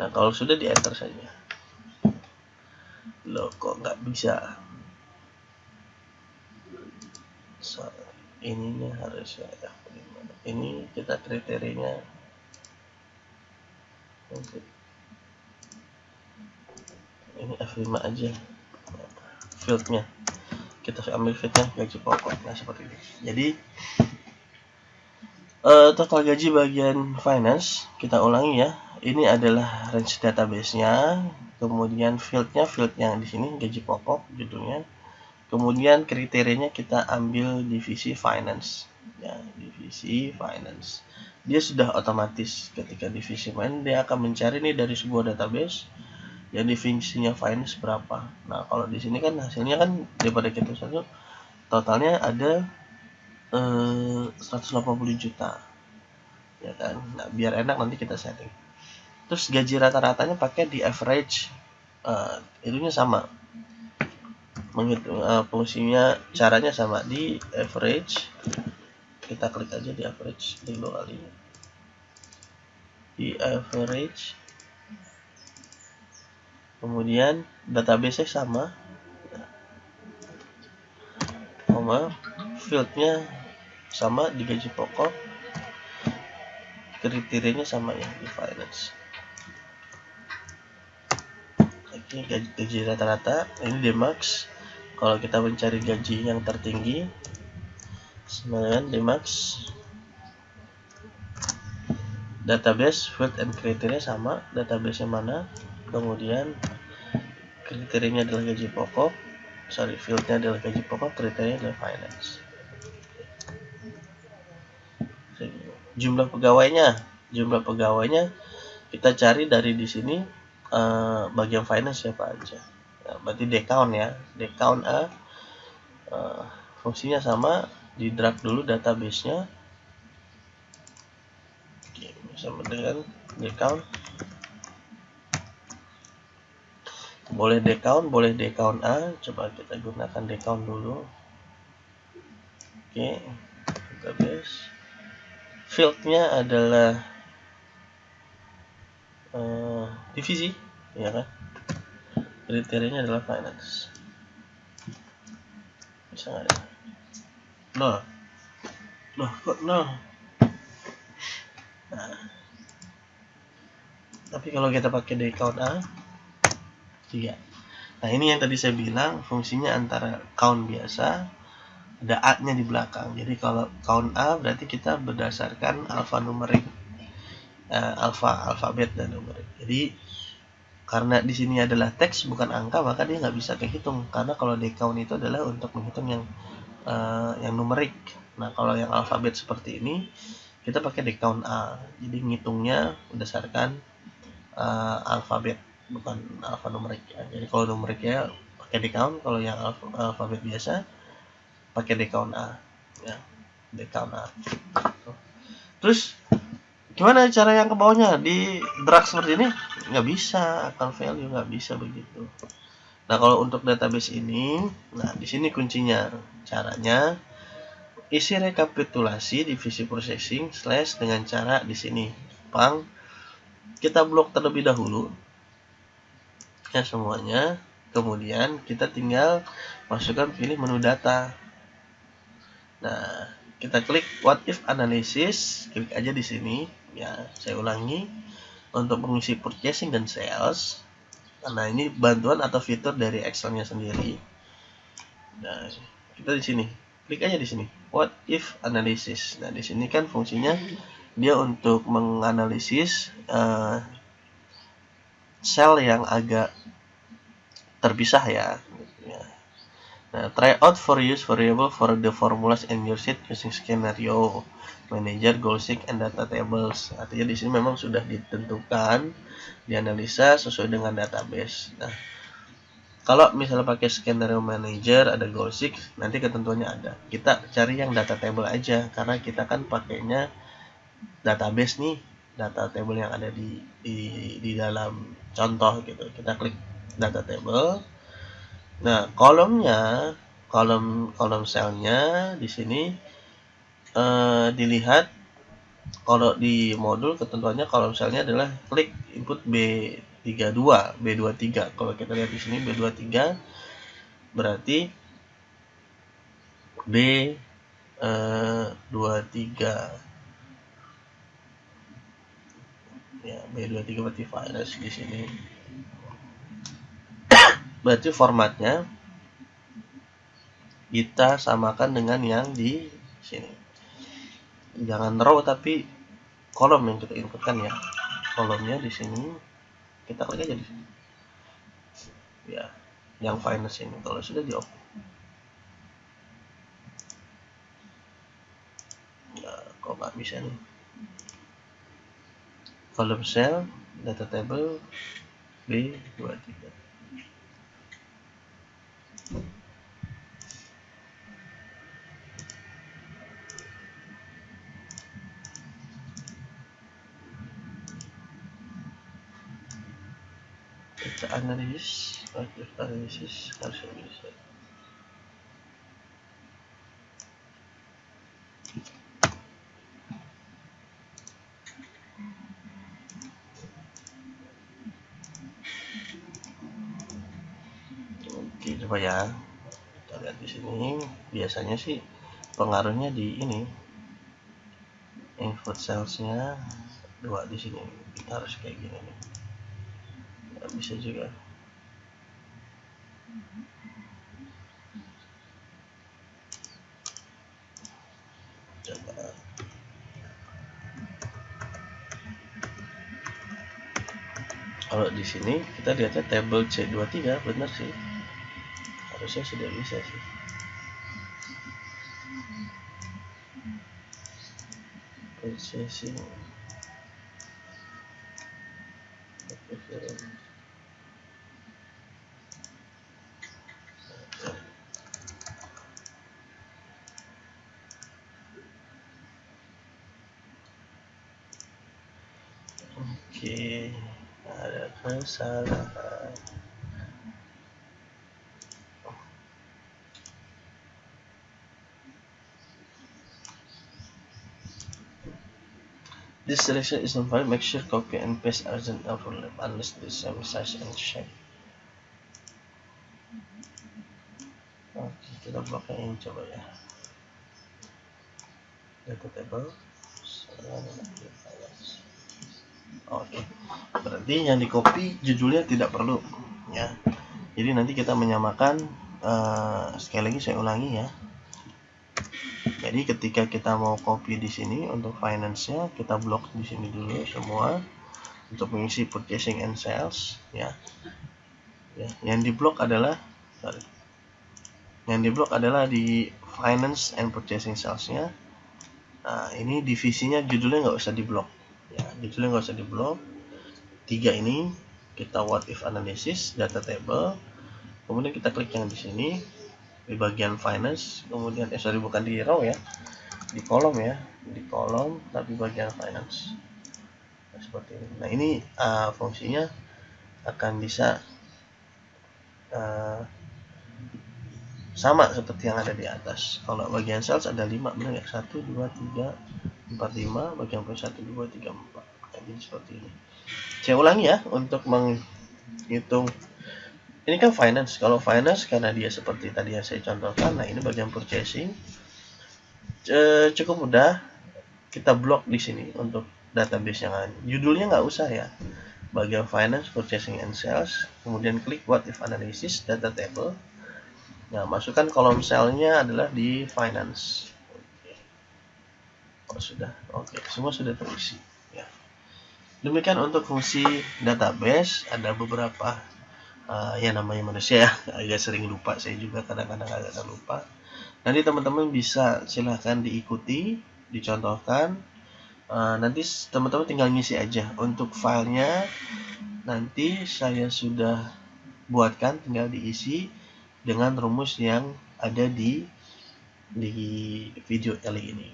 A: Nah, kalau sudah di enter saja. Loh, kok nggak bisa? Ininya harus ya. Ini kita kriterianya. Ini F5 aja. Fieldnya kita ambil fieldnya gaji pokok. Nah, seperti ini. Jadi total gaji bagian finance kita ulangi ya. Ini adalah range database-nya, kemudian field yang di sini gaji pokok judulnya, kemudian kriterianya kita ambil divisi finance, ya, divisi finance. Dia sudah otomatis ketika divisi finance dia akan mencari nih dari sebuah database yang divisinya finance berapa. Nah, kalau di sini kan hasilnya kan daripada kita satu totalnya ada 180 juta, ya kan. Nah, biar enak nanti kita setting. Terus gaji rata-ratanya pakai di average, itunya sama, menghitung fungsinya caranya sama di average. Kita klik aja di average dulu kali, di average, kemudian database sama, fieldnya sama di gaji pokok, kriterianya sama ya di finance. Oke, gaji rata-rata ini Dmax. Kalau kita mencari gaji yang tertinggi, sebenarnya Dmax. Database, field and kriteria sama, database yang mana, kemudian kriterianya adalah gaji pokok, fieldnya adalah gaji pokok, kriteria adalah finance. Jumlah pegawainya kita cari dari di sini, bagian finance siapa aja. Nah, berarti decount ya, decount fungsinya sama, di drag dulu database-nya. Oke, sama dengan dcount. Boleh dcount, boleh dcount A. Coba kita gunakan dcount dulu. Oke, database. Field-nya adalah divisi, ya kan? Kriterianya adalah finance. Bisa nggak ya? Nol. Loh, kok nol? Nah, tapi kalau kita pakai dcount A, 3. Nah, ini yang tadi saya bilang fungsinya antara count biasa, ada A-nya di belakang. Jadi kalau count A berarti kita berdasarkan alfanumerik, alfabet dan numerik. Jadi karena di sini adalah teks bukan angka, maka dia nggak bisa kehitung. Karena kalau dcount itu adalah untuk menghitung yang numerik. Nah, kalau yang alfabet seperti ini kita pakai dcount A. Jadi ngitungnya berdasarkan alfabet, bukan alfanumerik ya. Jadi kalau numerik ya pakai dcount, kalau yang alfabet biasa pakai dcount A ya, dcount A. Terus gimana cara yang ke bawahnya di drag seperti ini? Nggak bisa, akan value nggak bisa begitu. Nah, kalau untuk database ini, nah di sini kuncinya. Caranya isi rekapitulasi divisi processing slash dengan cara di sini. Kita blok terlebih dahulu ya semuanya. Kemudian kita tinggal masukkan pilih menu data. Nah, kita klik what if analysis, klik aja di sini ya. Saya ulangi, untuk mengisi purchasing dan sales. Karena ini bantuan atau fitur dari Excel-nya sendiri. Nah, kita di sini klik aja di sini what if analysis. Nah, di sini kan fungsinya dia untuk menganalisis sel yang agak terpisah ya. Nah, try out for use variable for the formulas in your sheet using scenario manager, goal seek, and data tables. Artinya di sini memang sudah ditentukan, dianalisa sesuai dengan database. Nah, kalau misalnya pakai scenario manager ada goal seek, nanti ketentuannya ada. Kita cari yang data table aja karena kita kan pakainya database nih, data table yang ada di dalam contoh gitu. Kita klik data table. Nah, kolom selnya di sini dilihat. Kalau di modul ketentuannya kolom selnya adalah klik input B23. Kalau kita lihat di sini B23 berarti B23 ya, B23 berarti finance di sini. Berarti formatnya kita samakan dengan yang di sini. Jangan row tapi kolom yang kita inputkan ya. Kolomnya di sini kita klik aja di sini. Ya, yang finance ini kalau sudah di off. Nah, kok nggak bisa nih? Column cell data table B23. Data analysis harus bisa. Oke, coba ya. Kita lihat di sini. Biasanya sih pengaruhnya di ini. Input cellsnya 2 di sini. Kita harus kayak gini nih. Nggak bisa juga. Coba. Kalau di sini kita lihatnya table C23, benar sih. Harusnya sudah bisa sih. Processing. Oke, ada kesalahan. This selection is not valid. Make sure copy and paste doesn't overlap unless the same size and shape. Oke, kita blok yang ini coba ya. Data table. Oke, berarti yang di copy judulnya tidak perlu ya. Jadi nanti kita menyamakan, sekali lagi saya ulangi ya. Jadi ketika kita mau copy di sini untuk finance-nya, kita blok di sini dulu semua untuk mengisi purchasing and sales ya. Yang di blok adalah di finance and purchasing sales-nya. Nah, ini divisinya judulnya nggak usah diblok ya, judulnya nggak usah diblok. 3 ini kita what if analysis, data table, kemudian kita klik yang di sini di bagian finance, kemudian bukan di row ya, di kolom ya, di kolom tapi bagian finance. Nah, seperti ini. Nah, ini fungsinya akan bisa sama seperti yang ada di atas. Kalau bagian sales ada 5, benar ya? 1, 2, 3, 4, 5, bagian 1, 2, 3, 4. Jadi seperti ini. Saya ulangi ya untuk menghitung. Ini kan finance. Kalau finance karena dia seperti tadi yang saya contohkan, nah ini bagian purchasing. Cukup mudah. Kita blok di sini untuk database yang ada. Judulnya nggak usah ya. Bagian finance, purchasing and sales, kemudian klik what if analysis, data table. Nah, masukkan kolom selnya adalah di finance. Oh, sudah. Oke, semua sudah terisi ya. Demikian untuk fungsi database. Ada beberapa ya namanya manusia ya, agak sering lupa, saya juga kadang-kadang agak lupa. Nanti teman-teman bisa silahkan diikuti, dicontohkan. Nanti teman-teman tinggal ngisi aja. Untuk filenya nanti saya sudah buatkan, tinggal diisi dengan rumus yang ada di video kali ini.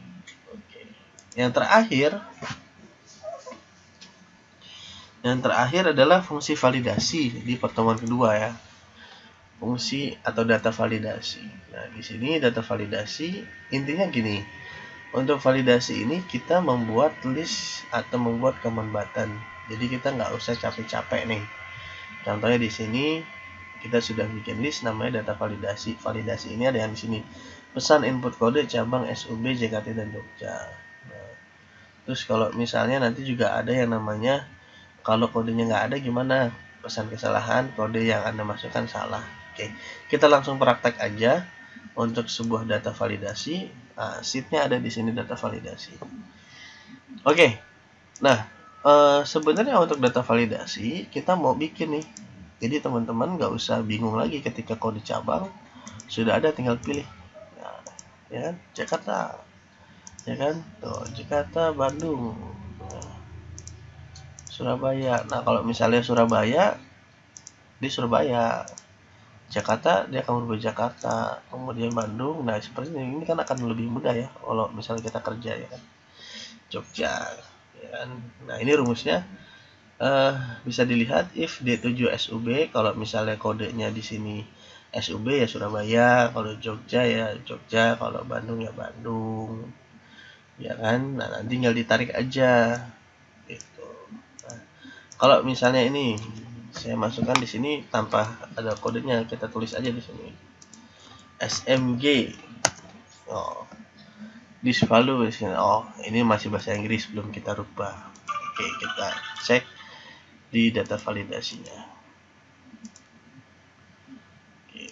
A: Oke. Yang terakhir adalah fungsi validasi di pertemuan kedua ya. Fungsi atau data validasi. Nah, di sini data validasi intinya gini. Untuk validasi ini kita membuat list atau membuat command button. Jadi kita nggak usah capek-capek nih. Contohnya di sini kita sudah bikin list namanya data validasi. Validasi ini ada yang di sini. Pesan input kode cabang SUB, JKT dan Jogja. Nah, terus kalau misalnya nanti juga ada yang namanya kalau kodenya nggak ada gimana? Pesan kesalahan, kode yang Anda masukkan salah. Oke, kita langsung praktek aja untuk sebuah data validasi. Sheet-nya ada di sini data validasi. Oke, nah sebenarnya untuk data validasi kita mau bikin nih. Jadi teman-teman nggak usah bingung lagi ketika kode cabang sudah ada, tinggal pilih. Nah, ya kan? Jakarta, ya kan? Tuh, Jakarta, Bandung, Surabaya. Nah, kalau misalnya Surabaya di Surabaya, Jakarta dia akan berubah Jakarta, kemudian Bandung. Nah, seperti ini kan akan lebih mudah ya kalau misalnya kita kerja ya kan. Jogja, ya kan. Nah, ini rumusnya bisa dilihat if D7 SUB, kalau misalnya kodenya di sini SUB ya Surabaya, kalau Jogja ya Jogja, kalau Bandung ya Bandung, ya kan. Nah, nanti tinggal ditarik aja gitu. Nah, kalau misalnya ini saya masukkan di sini tanpa ada kodenya, kita tulis aja di sini SMG. Oh, this value is, oh ini masih bahasa Inggris, belum kita rubah. Oke, kita cek di data validasinya. Oke.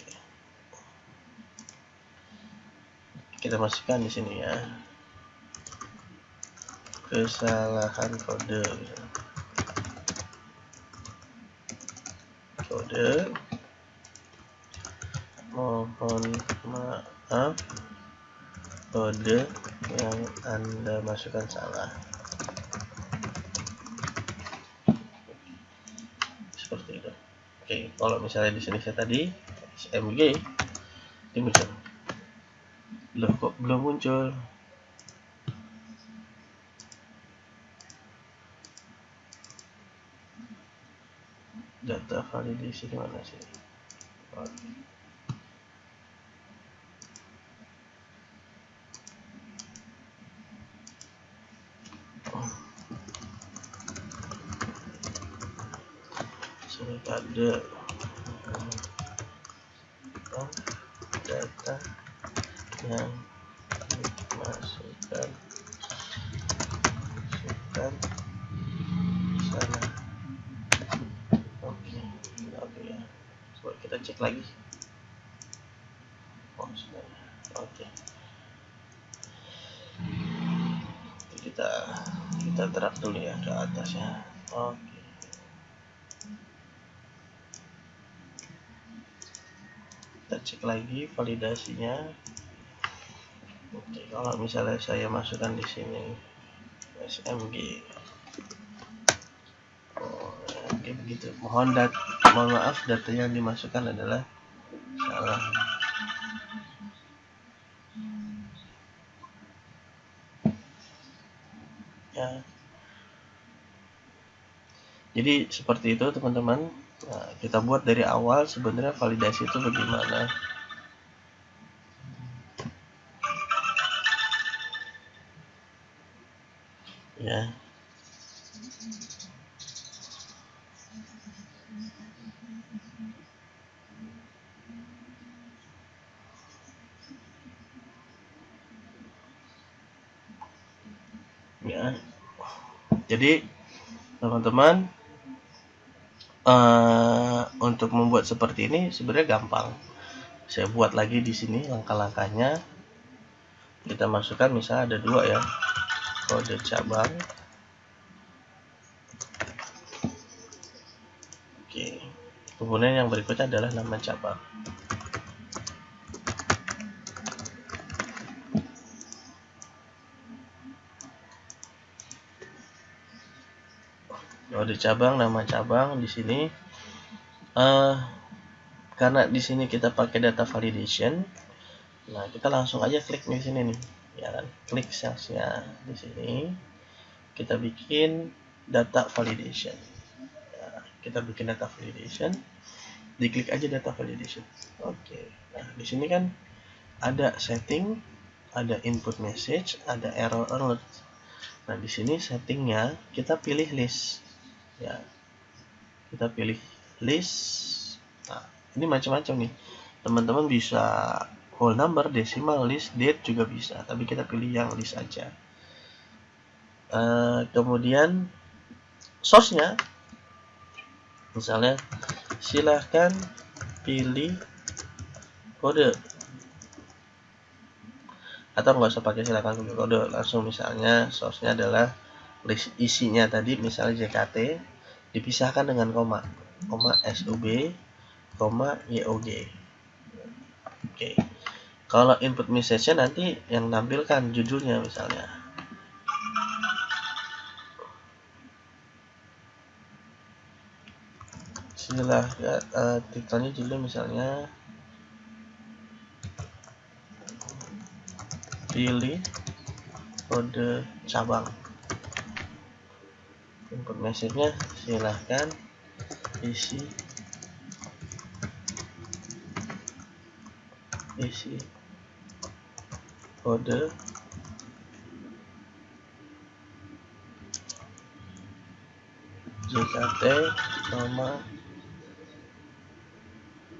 A: Kita masukkan di sini ya. Kesalahan kode. Mohon maaf, kode yang Anda masukkan salah. Seperti itu. Oke, kalau misalnya di sini saya tadi SMG ini muncul. Loh, kok belum muncul? data validasi di mana sih? Sini ada data yang dimasukkan sana. Oke ya, coba kita cek lagi. Oke, kita drag dulu ya ke atas ya. Oke, kita cek lagi validasinya. Oke, kalau misalnya saya masukkan di sini SMG, oke begitu. Mohon maaf, data yang dimasukkan adalah salah. Ya, jadi seperti itu teman-teman. Nah, kita buat dari awal sebenarnya validasi itu bagaimana. Ya. Ya. Jadi teman-teman, untuk membuat seperti ini sebenarnya gampang. Saya buat lagi di sini langkah-langkahnya. Kita masukkan misalnya ada 2 ya, kode cabang. Oke, kemudian yang berikutnya adalah nama cabang. Kode cabang, nama cabang di sini. Karena di sini kita pakai data validation, nah kita langsung aja klik di sini nih, ya kan? Klik cellsnya di sini, kita bikin data validation. Nah, kita bikin data validation, diklik aja data validation. Oke, nah di sini kan ada setting, ada input message, ada error alert. Nah di sini settingnya kita pilih list, ya kita pilih list. Nah ini macam-macam nih, teman-teman bisa whole number, decimal, list, date juga bisa, tapi kita pilih yang list aja. Kemudian source-nya, misalnya silahkan pilih kode, atau nggak usah pakai silahkan pilih kode, langsung misalnya source-nya adalah list isinya tadi, misalnya JKT dipisahkan dengan koma SUB, YOG. Oke. Kalau input message-nya nanti yang nampilkan judulnya misalnya. Silahkan titelnya judul misalnya pilih kode cabang. Input message-nya silahkan isi kode JKT,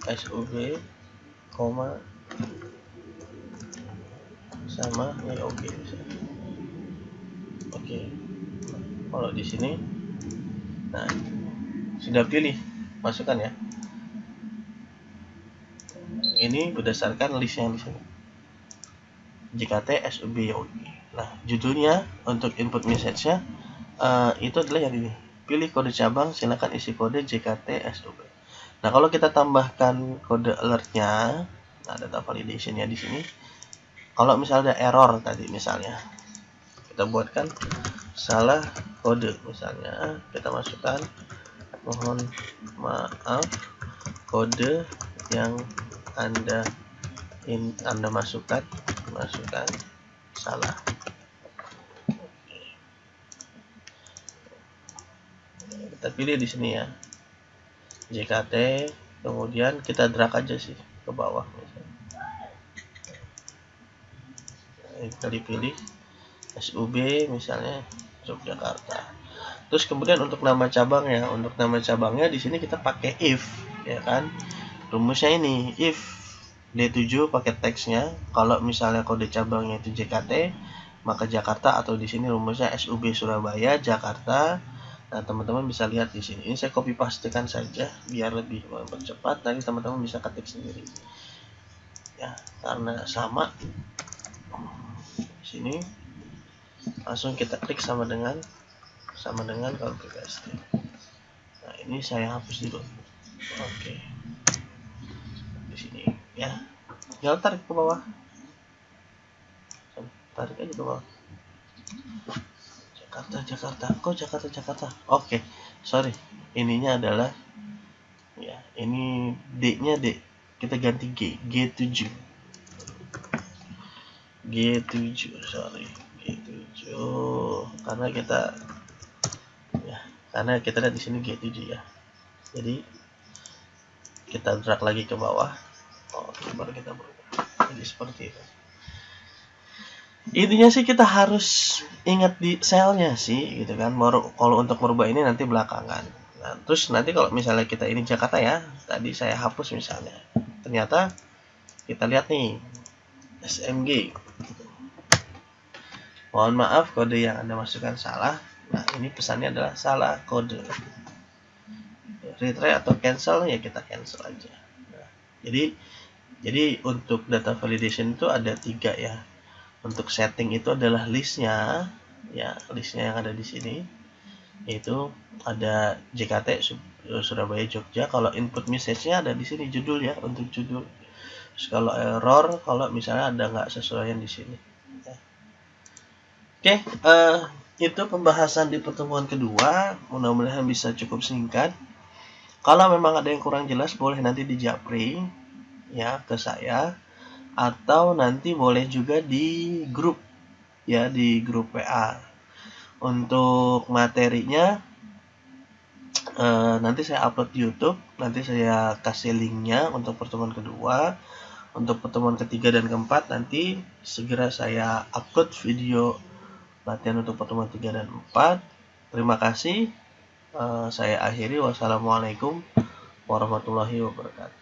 A: SUB, sama YOG. Oke. Kalau di sini, nah sudah pilih, masukkan ya. Ini berdasarkan list yang di sini. JKT, SUB, YOG. Nah, judulnya untuk input message-nya itu adalah yang ini. Pilih kode cabang, silakan isi kode JKT, SUB. Nah, kalau kita tambahkan kode alert-nya, nah data validation-nya di sini. Kalau misalnya ada error tadi misalnya, kita buatkan salah kode misalnya, kita masukkan mohon maaf kode yang Anda masukkan salah. Kita pilih di sini ya. JKT, kemudian kita drag aja sih ke bawah misalnya. Kita dipilih SUB misalnya Yogyakarta. Terus kemudian untuk nama cabangnya di sini kita pakai if, ya kan? Rumusnya ini if D7 pakai teksnya, kalau misalnya kode cabangnya itu JKT, maka Jakarta, atau di sini rumusnya SUB Surabaya Jakarta. Nah, teman-teman bisa lihat di sini. Ini saya copy pastekan saja biar lebih mempercepat. Nanti teman-teman bisa ketik sendiri. Ya, karena sama di sini langsung kita klik sama dengan copy paste. Nah, ini saya hapus dulu. Oke. Di sini ya. Jangan tarik ke bawah. Tarik aja ke bawah. Jakarta. Kok Jakarta? Oke. Sorry. Ininya adalah ya, ini D-nya D. Kita ganti G7. G7, sorry. G7 karena kita lihat di sini G7 ya. Jadi kita drag lagi ke bawah. Oke, baru kita berubah. Jadi seperti itu. Intinya sih kita harus ingat di selnya sih gitu kan. Kalau untuk merubah ini nanti belakangan. Nah, terus nanti kalau misalnya kita ini Jakarta ya, tadi saya hapus misalnya. Ternyata kita lihat nih SMG. Mohon maaf kode yang Anda masukkan salah. Nah, ini pesannya adalah salah kode. Retry atau cancel ya kita cancel aja. Nah, jadi untuk data validation itu ada 3 ya. Untuk setting itu adalah listnya yang ada di sini. Itu ada JKT Surabaya Jogja. Kalau input message-nya ada di sini judul ya, untuk judul. Terus kalau error, kalau misalnya ada nggak sesuaian di sini. Ya. Oke, itu pembahasan di pertemuan kedua. Mudah-mudahan bisa cukup singkat. Kalau memang ada yang kurang jelas, boleh nanti di japri ya ke saya, atau nanti boleh juga di grup ya, di grup WA. Untuk materinya nanti saya upload di YouTube, nanti saya kasih linknya untuk pertemuan kedua. Untuk pertemuan ketiga dan keempat nanti segera saya upload video latihan untuk pertemuan 3 dan 4. Terima kasih. Saya akhiri. Wassalamualaikum warahmatullahi wabarakatuh.